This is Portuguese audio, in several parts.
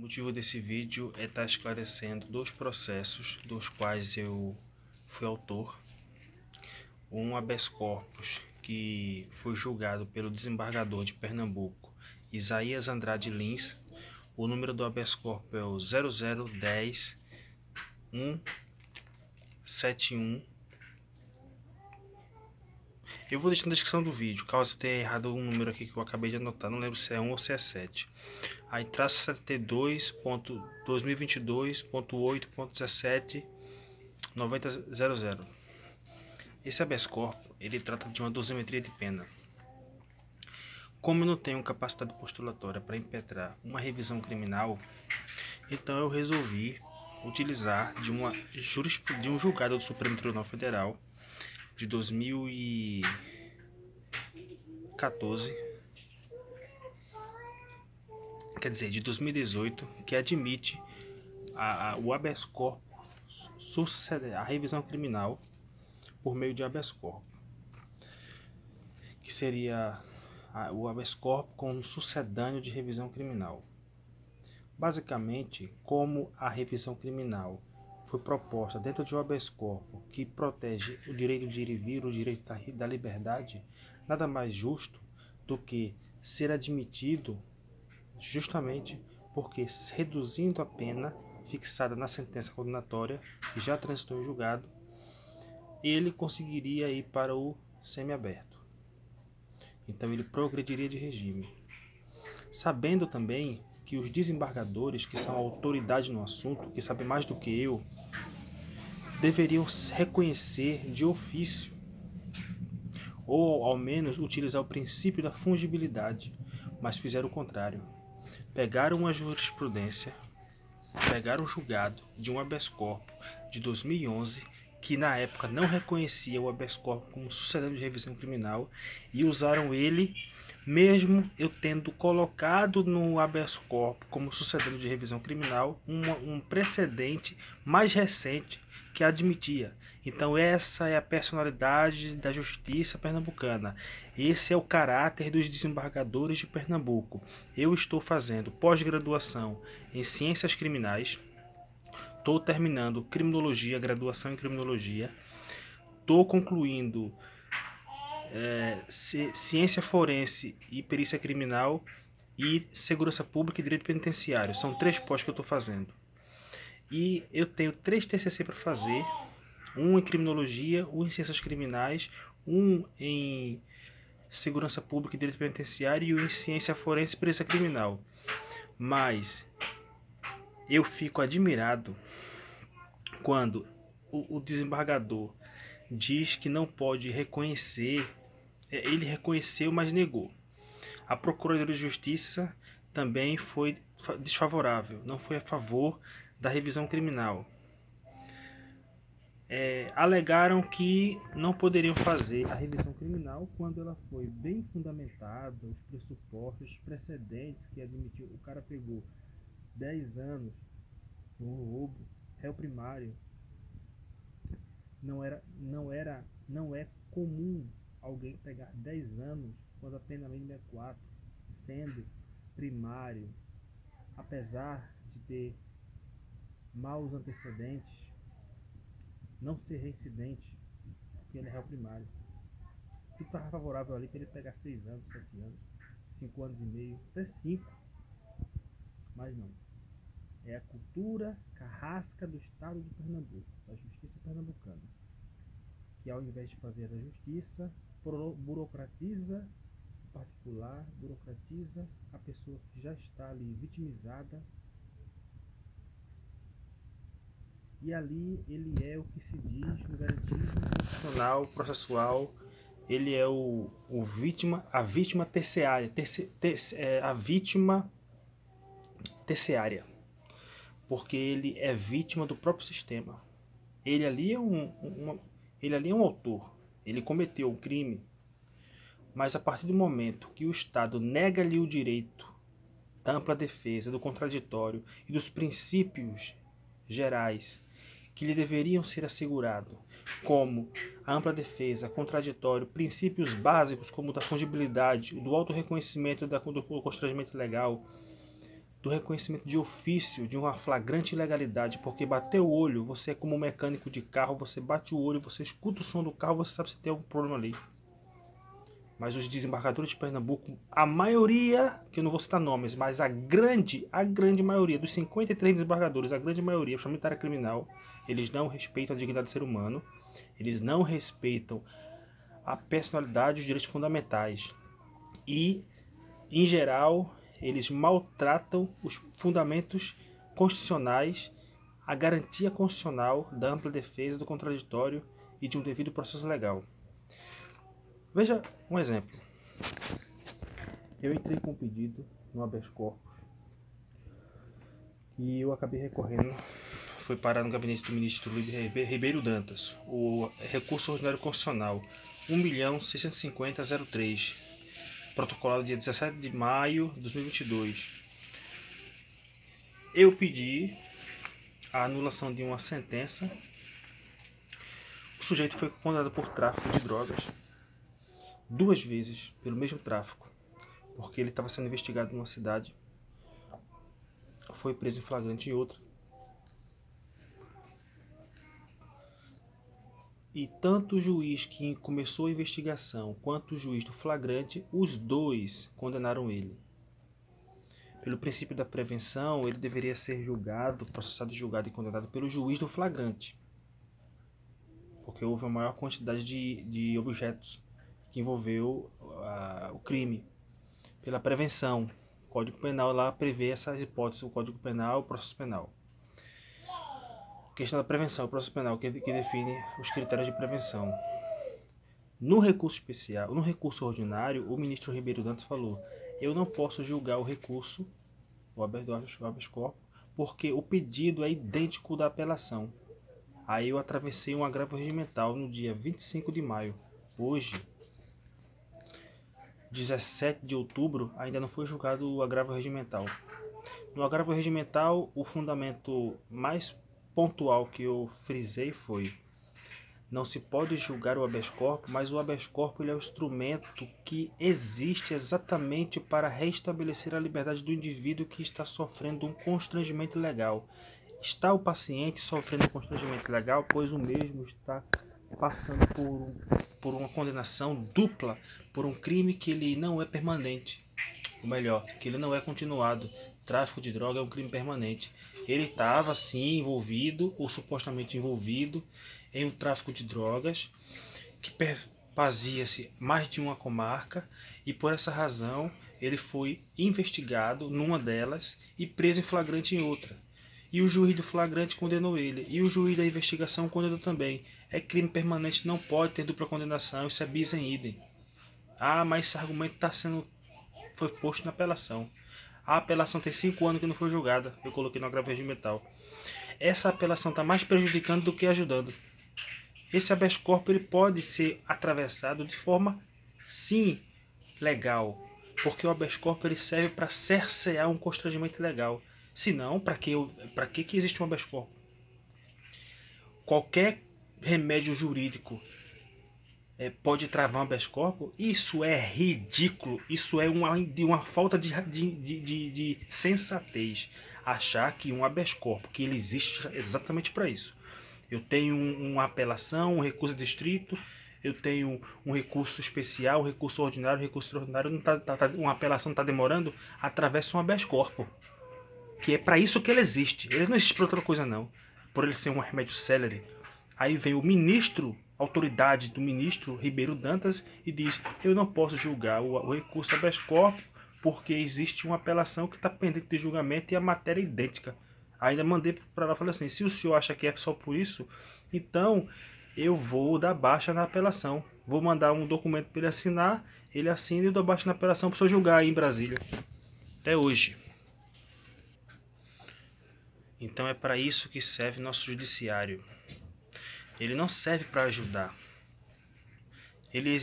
motivo desse vídeo é estar esclarecendo dois processos dos quais eu fui autor. Um habeas corpus que foi julgado pelo desembargador de Pernambuco, Isaías Andrade Lins. O número do habeas corpus é o 0010-171. Eu vou deixar na descrição do vídeo, caso tenha errado um número aqui que eu acabei de anotar, não lembro se é 1 ou se é 7. Aí traço 72.2022.8.17.90.00. Esse habeas corpus, ele trata de uma dosimetria de pena. Como eu não tenho capacidade postulatória para impetrar uma revisão criminal, então eu resolvi utilizar de um julgado do Supremo Tribunal Federal de 2014, quer dizer, de 2018, que admite o habeas corpus, a revisão criminal por meio de habeas corpus, que seria o habeas corpus com sucedâneo de revisão criminal. Basicamente, como a revisão criminal foi proposta dentro de um habeas corpus que protege o direito de ir e vir, o direito da liberdade, nada mais justo do que ser admitido justamente porque, reduzindo a pena fixada na sentença condenatória, que já transitou em julgado, ele conseguiria ir para o semiaberto. Então ele progrediria de regime. Sabendo também que os desembargadores, que são a autoridade no assunto, que sabem mais do que eu, deveriam reconhecer de ofício, ou ao menos utilizar o princípio da fungibilidade, mas fizeram o contrário. Pegaram uma jurisprudência, pegaram o julgado de um habeas corpus de 2011, que na época não reconhecia o habeas corpus como sucedâneo de revisão criminal, e usaram ele, mesmo eu tendo colocado no habeas corpus como sucedâneo de revisão criminal um precedente mais recente que admitia. Então essa é a personalidade da justiça pernambucana. Esse é o caráter dos desembargadores de Pernambuco. Eu estou fazendo pós-graduação em Ciências Criminais. Estou terminando criminologia, graduação em criminologia. Estou concluindo ciência forense e perícia criminal e segurança pública e direito penitenciário. São 3 pós que eu estou fazendo. E eu tenho 3 TCC para fazer. Um em criminologia, um em ciências criminais, um em segurança pública e direito penitenciário e um em ciência forense e perícia criminal. Mas eu fico admirado quando o desembargador diz que não pode reconhecer. Ele reconheceu, mas negou. A Procuradoria de Justiça também foi desfavorável, não foi a favor da revisão criminal. Alegaram que não poderiam fazer a revisão criminal quando ela foi bem fundamentada, os pressupostos, os precedentes que admitiu. O cara pegou 10 anos no roubo, réu primário. Não é comum alguém pegar 10 anos quando a pena mínima é 4, sendo primário, apesar de ter maus antecedentes, não ser reincidente, porque ele é réu primário. Tudo estava favorável ali para ele pegar 6 anos, 7 anos, 5 anos e meio, até 5. Mas não. É a cultura carrasca do estado de Pernambuco, da justiça pernambucana, que ao invés de fazer a justiça, burocratiza o particular, burocratiza a pessoa que já está ali vitimizada. E ali ele é o que se diz no garantismo constitucional, processual, ele é a vítima terciária, a vítima terciária, porque ele é vítima do próprio sistema. Ele ali é um autor, ele cometeu um crime, mas a partir do momento que o Estado nega-lhe o direito da ampla defesa, do contraditório e dos princípios gerais que lhe deveriam ser assegurados, como a ampla defesa, contraditório, princípios básicos como da fungibilidade, do autorreconhecimento do constrangimento legal, do reconhecimento de ofício de uma flagrante ilegalidade, porque bater o olho, você é como um mecânico de carro, você bate o olho, você escuta o som do carro, você sabe se tem algum problema ali. Mas os desembargadores de Pernambuco, a maioria, que eu não vou citar nomes, mas a grande maioria dos 53 desembargadores, a grande maioria, principalmente na área criminal, eles não respeitam a dignidade do ser humano, eles não respeitam a personalidade e os direitos fundamentais. E, em geral, eles maltratam os fundamentos constitucionais, a garantia constitucional da ampla defesa do contraditório e de um devido processo legal. Veja um exemplo. Eu entrei com um pedido no habeas corpus e eu acabei recorrendo, foi parar no gabinete do ministro Luiz Ribeiro Dantas, o recurso ordinário constitucional 1.650.03, protocolado dia 17 de maio de 2022. Eu pedi a anulação de uma sentença. O sujeito foi condenado por tráfico de drogas 2 vezes pelo mesmo tráfico, porque ele estava sendo investigado numa cidade, foi preso em flagrante em outra. E tanto o juiz que começou a investigação quanto o juiz do flagrante, os dois condenaram ele. Pelo princípio da prevenção, ele deveria ser julgado, processado, julgado e condenado pelo juiz do flagrante, porque houve uma maior quantidade de objetos que envolveu o crime. Pela prevenção, o Código Penal lá prevê essas hipóteses, o Código Penal e o processo penal. A questão da prevenção, o processo penal que define os critérios de prevenção. No recurso especial, no recurso ordinário, o ministro Ribeiro Dantas falou: eu não posso julgar o recurso, o habeas corpus, porque o pedido é idêntico da apelação. Aí eu atravessei um agravo regimental no dia 25 de maio. Hoje, 17 de outubro, ainda não foi julgado o agravo regimental. No agravo regimental, o fundamento mais pontual que eu frisei foi: não se pode julgar o habeas corpus, mas o habeas corpus ele é o instrumento que existe exatamente para restabelecer a liberdade do indivíduo que está sofrendo um constrangimento legal. Está o paciente sofrendo um constrangimento legal, pois o mesmo está passando por uma condenação dupla, por um crime que ele não é permanente. Ou melhor, que ele não é continuado. Tráfico de droga é um crime permanente. Ele estava sim envolvido, ou supostamente envolvido, em um tráfico de drogas que fazia-se mais de uma comarca, e por essa razão ele foi investigado numa delas e preso em flagrante em outra. E o juiz do flagrante condenou ele, e o juiz da investigação condenou também. É crime permanente, não pode ter dupla condenação, isso é bis in idem. Ah, mas esse argumento foi posto na apelação. A apelação tem 5 anos que não foi julgada, eu coloquei no agravo regimental. Essa apelação está mais prejudicando do que ajudando. Esse habeas corpus ele pode ser atravessado de forma, sim, legal, porque o habeas corpus ele serve para cercear um constrangimento legal. Se não, para que existe um habeas corpus? Qualquer remédio jurídico pode travar um habeas corpus? Isso é ridículo, isso é uma falta de sensatez. Achar que um habeas corpus, que ele existe exatamente para isso. Eu tenho uma apelação, um recurso distrito, eu tenho um recurso especial, um recurso ordinário, uma apelação não está demorando, atravessa um habeas corpus. Que é para isso que ele existe. Ele não existe para outra coisa não. Por ele ser um remédio célere. Aí vem o ministro, autoridade do ministro Ribeiro Dantas e diz: eu não posso julgar o recurso habeas corpus porque existe uma apelação que está pendente de julgamento e a matéria é idêntica. Ainda mandei para lá e falei assim: se o senhor acha que é só por isso, então eu vou dar baixa na apelação. Vou mandar um documento para ele assinar, ele assina e eu dou baixa na apelação para o senhor julgar aí em Brasília. Até hoje. Então é para isso que serve nosso judiciário. Ele não serve para ajudar. Ele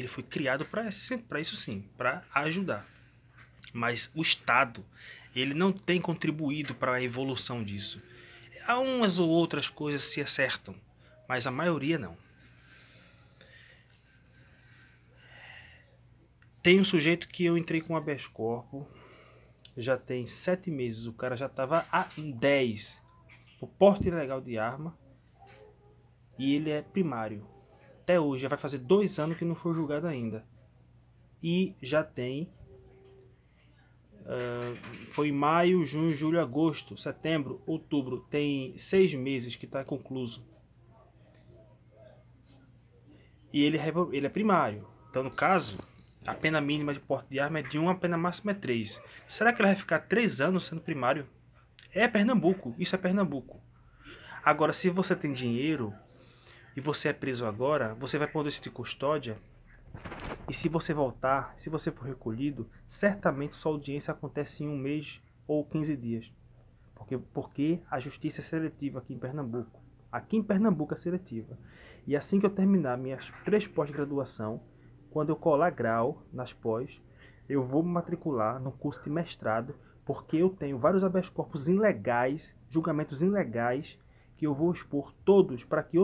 foi criado para isso sim, para ajudar. Mas o Estado, ele não tem contribuído para a evolução disso. Há umas ou outras coisas que se acertam, mas a maioria não. Tem um sujeito que eu entrei com habeas corpus já tem 7 meses, o cara já estava a 10 por porte ilegal de arma e ele é primário. Até hoje, já vai fazer 2 anos que não foi julgado ainda. E já tem, foi em maio, junho, julho, agosto, setembro, outubro, tem 6 meses que está concluso. E ele é primário. Então, no caso, a pena mínima de porte de arma é de 1, a pena máxima é 3. Será que ele vai ficar 3 anos sendo primário? É Pernambuco, isso é Pernambuco. Agora, se você tem dinheiro e você é preso agora, você vai poder de custódia. E se você voltar, se você for recolhido, certamente sua audiência acontece em 1 mês ou 15 dias. Porque a justiça é seletiva aqui em Pernambuco. Aqui em Pernambuco é seletiva. E assim que eu terminar minhas 3 pós-graduação, quando eu colar grau nas pós, eu vou me matricular no curso de mestrado, porque eu tenho vários habeas corpus ilegais, julgamentos ilegais, que eu vou expor todos para que